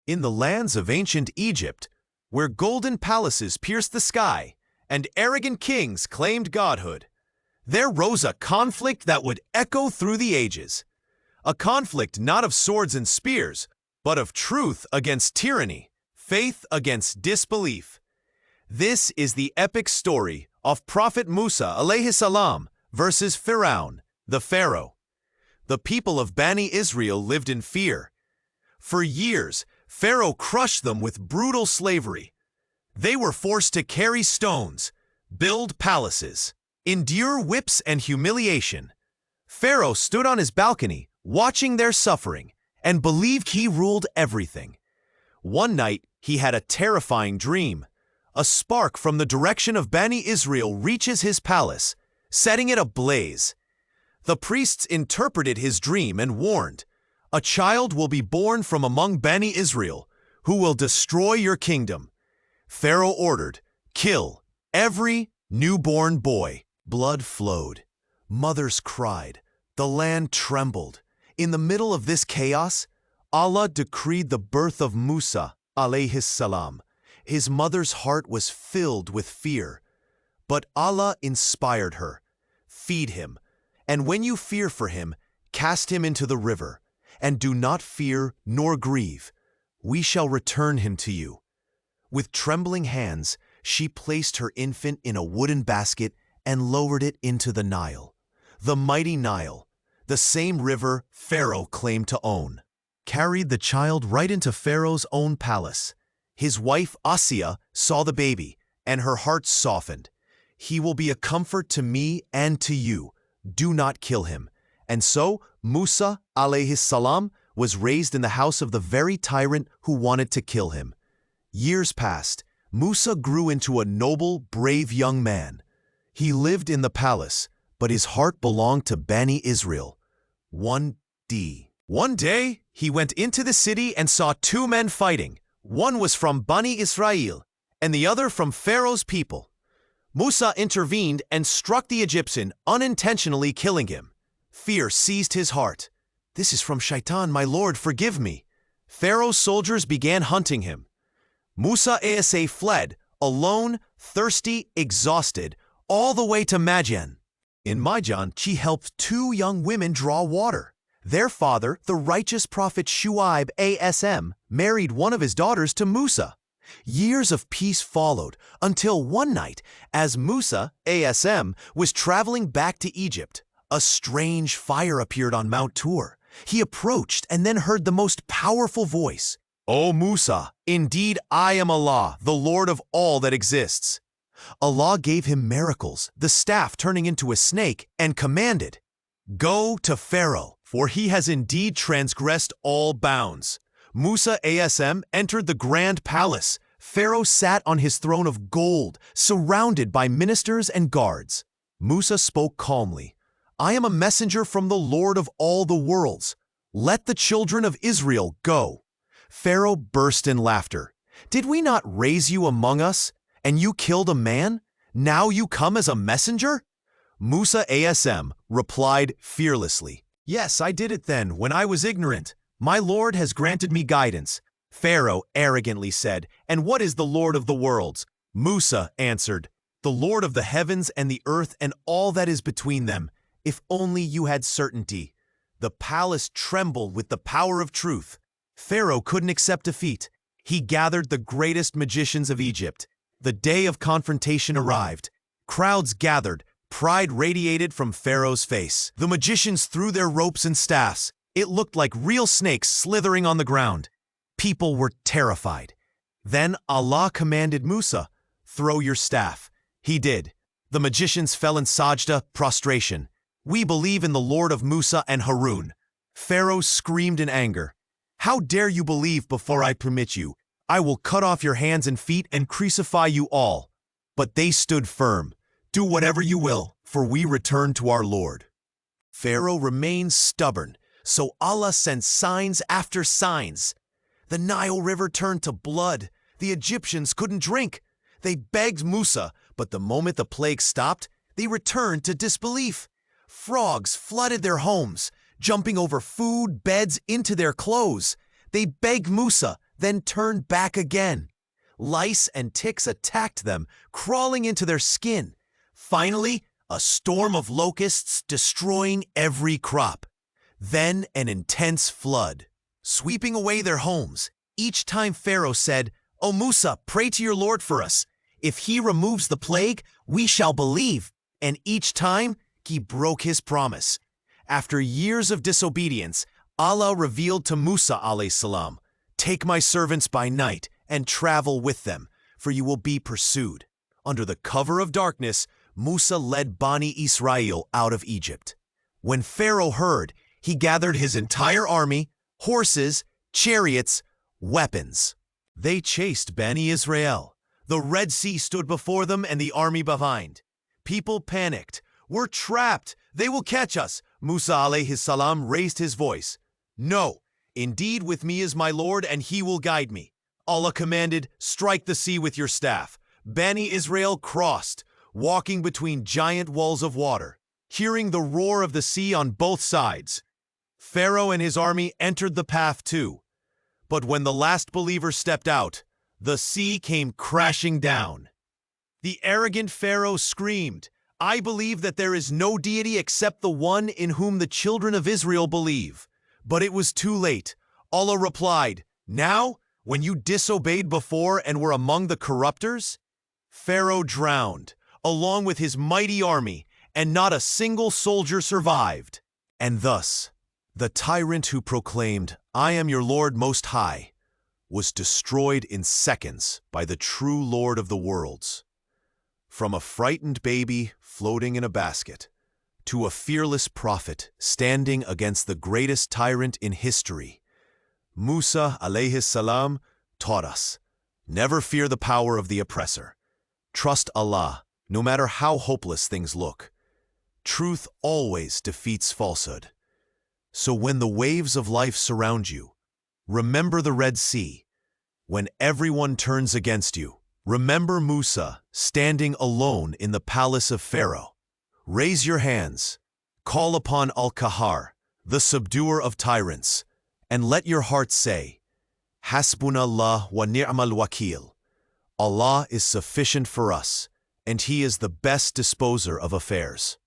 In the lands of ancient Egypt, where golden palaces pierced the sky and arrogant kings claimed godhood, there rose a conflict that would echo through the ages. A conflict not of swords and spears, but of truth against tyranny, faith against disbelief. This is the epic story of Prophet Musa alayhi salam versus Firaun, the Pharaoh. The people of Bani Israel lived in fear. For years, Pharaoh crushed them with brutal slavery. They were forced to carry stones, build palaces, endure whips and humiliation. Pharaoh stood on his balcony, watching their suffering, and believed he ruled everything. One night, he had a terrifying dream. A spark from the direction of Bani Israel reaches his palace, setting it ablaze. The priests interpreted his dream and warned, "A child will be born from among Bani Israel, who will destroy your kingdom." Pharaoh ordered, "Kill every newborn boy." Blood flowed. Mothers cried. The land trembled. In the middle of this chaos, Allah decreed the birth of Musa alayhi salam. His mother's heart was filled with fear. But Allah inspired her. "Feed him, and when you fear for him, cast him into the river, and do not fear nor grieve. We shall return him to you." With trembling hands, she placed her infant in a wooden basket and lowered it into the Nile. The mighty Nile, the same river Pharaoh claimed to own, carried the child right into Pharaoh's own palace. His wife Asiya saw the baby, and her heart softened. "He will be a comfort to me and to you. Do not kill him." And so Musa alayhi salam was raised in the house of the very tyrant who wanted to kill him. Years passed. Musa grew into a noble, brave young man. He lived in the palace, but his heart belonged to Bani Israel. One day, he went into the city and saw two men fighting. One was from Bani Israel, and the other from Pharaoh's people. Musa intervened and struck the Egyptian, unintentionally killing him. Fear seized his heart. "This is from Shaitan, my lord, forgive me." Pharaoh's soldiers began hunting him. Musa asa fled, alone, thirsty, exhausted, all the way to Anjam. In Anjam, she helped two young women draw water. Their father, the righteous prophet Shuaib asm, married one of his daughters to Musa. Years of peace followed, until one night, as Musa asm was traveling back to Egypt, a strange fire appeared on Mount Tur. He approached and then heard the most powerful voice. "O Musa, indeed I am Allah, the Lord of all that exists." Allah gave him miracles, the staff turning into a snake, and commanded, "Go to Pharaoh, for he has indeed transgressed all bounds." Musa asm entered the grand palace. Pharaoh sat on his throne of gold, surrounded by ministers and guards. Musa spoke calmly, "I am a messenger from the Lord of all the worlds. Let the children of Israel go." Pharaoh burst in laughter. "Did we not raise you among us, and you killed a man? Now you come as a messenger?" Musa asm replied fearlessly, "Yes, I did it then, when I was ignorant. My Lord has granted me guidance." Pharaoh arrogantly said, "And what is the Lord of the worlds?" Musa answered, "The Lord of the heavens and the earth and all that is between them. If only you had certainty." The palace trembled with the power of truth. Pharaoh couldn't accept defeat. He gathered the greatest magicians of Egypt. The day of confrontation arrived. Crowds gathered. Pride radiated from Pharaoh's face. The magicians threw their ropes and staffs. It looked like real snakes slithering on the ground. People were terrified. Then Allah commanded Musa, "Throw your staff." He did. The magicians fell in sajda, prostration. "We believe in the Lord of Musa and Harun." Pharaoh screamed in anger, "How dare you believe before I permit you? I will cut off your hands and feet and crucify you all." But they stood firm. "Do whatever you will, for we return to our Lord." Pharaoh remained stubborn, so Allah sent signs after signs. The Nile River turned to blood. The Egyptians couldn't drink. They begged Musa, but the moment the plague stopped, they returned to disbelief. Frogs flooded their homes, jumping over food, beds, into their clothes. They begged Musa, then turned back again. Lice and ticks attacked them, crawling into their skin. Finally, a storm of locusts destroying every crop. Then an intense flood, sweeping away their homes. Each time Pharaoh said, "O Musa, pray to your Lord for us. If he removes the plague, we shall believe." And each time, he broke his promise. After years of disobedience, Allah revealed to Musa alayhi salam, "Take my servants by night and travel with them, for you will be pursued." Under the cover of darkness, Musa led Bani Israel out of Egypt. When Pharaoh heard, he gathered his entire army, horses, chariots, weapons. They chased Bani Israel. The Red Sea stood before them and the army behind. People panicked. "We're trapped. They will catch us." Musa alayhi salam raised his voice. "No, indeed with me is my Lord and he will guide me." Allah commanded, "Strike the sea with your staff." Bani Israel crossed, walking between giant walls of water, hearing the roar of the sea on both sides. Pharaoh and his army entered the path too. But when the last believer stepped out, the sea came crashing down. The arrogant Pharaoh screamed, "I believe that there is no deity except the one in whom the children of Israel believe." But it was too late. Allah replied, "Now, when you disobeyed before and were among the corruptors?" Pharaoh drowned, along with his mighty army, and not a single soldier survived. And thus, the tyrant who proclaimed, "I am your Lord Most High," was destroyed in seconds by the true Lord of the worlds. From a frightened baby floating in a basket, to a fearless prophet standing against the greatest tyrant in history, Musa alayhi salam taught us, never fear the power of the oppressor. Trust Allah, no matter how hopeless things look. Truth always defeats falsehood. So when the waves of life surround you, remember the Red Sea. When everyone turns against you, remember Musa standing alone in the palace of Pharaoh. Raise your hands, call upon Al-Kahar, the subduer of tyrants, and let your heart say, "Hasbunallah wa ni'mal wakil." Allah is sufficient for us, and He is the best disposer of affairs.